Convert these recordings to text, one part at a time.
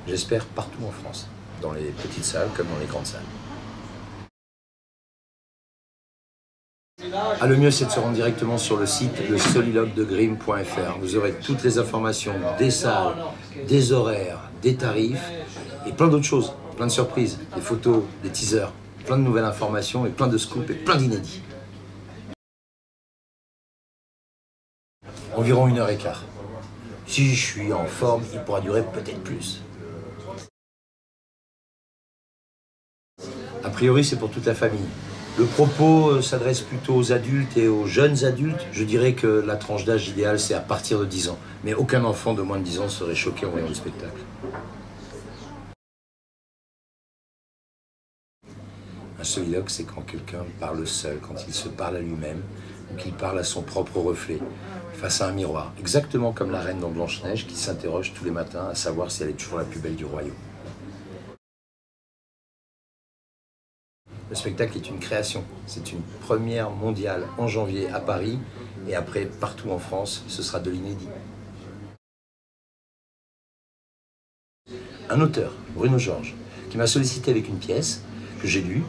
j'espère partout en France, dans les petites salles comme dans les grandes salles. Ah, le mieux, c'est de se rendre directement sur le site lesoliloquedegrim.fr. Vous aurez toutes les informations des salles, des horaires, des tarifs et plein d'autres choses, plein de surprises, des photos, des teasers, plein de nouvelles informations et plein de scoops et plein d'inédits. Environ 1h15. Si je suis en forme, il pourra durer peut-être plus. A priori, c'est pour toute la famille. Le propos s'adresse plutôt aux adultes et aux jeunes adultes. Je dirais que la tranche d'âge idéale, c'est à partir de 10 ans. Mais aucun enfant de moins de 10 ans serait choqué en voyant le spectacle. Un soliloque, c'est quand quelqu'un parle seul, quand il se parle à lui-même, ou qu'il parle à son propre reflet, face à un miroir. Exactement comme la reine dans Blanche-Neige qui s'interroge tous les matins à savoir si elle est toujours la plus belle du royaume. Le spectacle est une création, c'est une première mondiale en janvier à Paris et après partout en France, ce sera de l'inédit. Un auteur, Bruno Georges, qui m'a sollicité avec une pièce que j'ai lue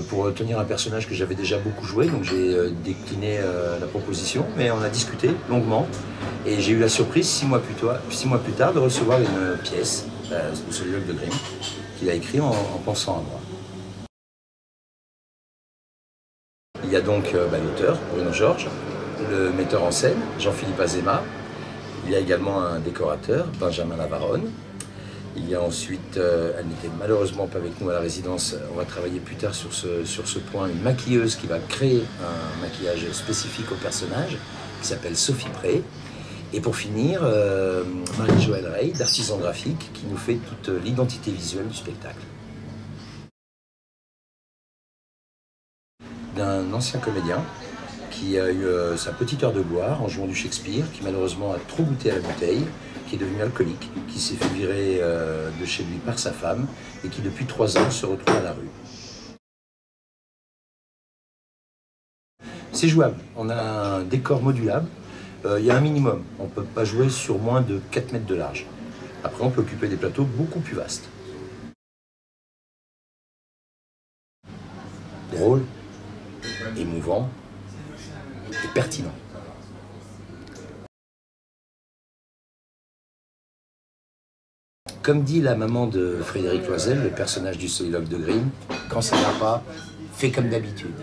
pour tenir un personnage que j'avais déjà beaucoup joué, donc j'ai décliné la proposition, mais on a discuté longuement et j'ai eu la surprise 6 mois plus tard de recevoir une pièce, le Soliloque de Grimm, qu'il a écrit en pensant à moi. Il y a donc l'auteur, Bruno Georges, le metteur en scène, Jean-Philippe Azéma. Il y a également un décorateur, Benjamin Lavaronne. Il y a ensuite, elle n'était malheureusement pas avec nous à la résidence, on va travailler plus tard sur ce point, une maquilleuse qui va créer un maquillage spécifique au personnage, qui s'appelle Sophie Pré. Et pour finir, Marie-Joëlle Rey, d'Artisan Graphique, qui nous fait toute l'identité visuelle du spectacle. D'un ancien comédien qui a eu sa petite heure de gloire en jouant du Shakespeare, qui malheureusement a trop goûté à la bouteille, qui est devenu alcoolique, qui s'est fait virer de chez lui par sa femme et qui depuis 3 ans se retrouve à la rue. C'est jouable, on a un décor modulable, il y a un minimum, on ne peut pas jouer sur moins de 4 mètres de large. Après on peut occuper des plateaux beaucoup plus vastes. Drôle, émouvant et pertinent. Comme dit la maman de Frédéric Loisel, le personnage du Soliloque de Grimm, quand ça ne va pas, fais comme d'habitude.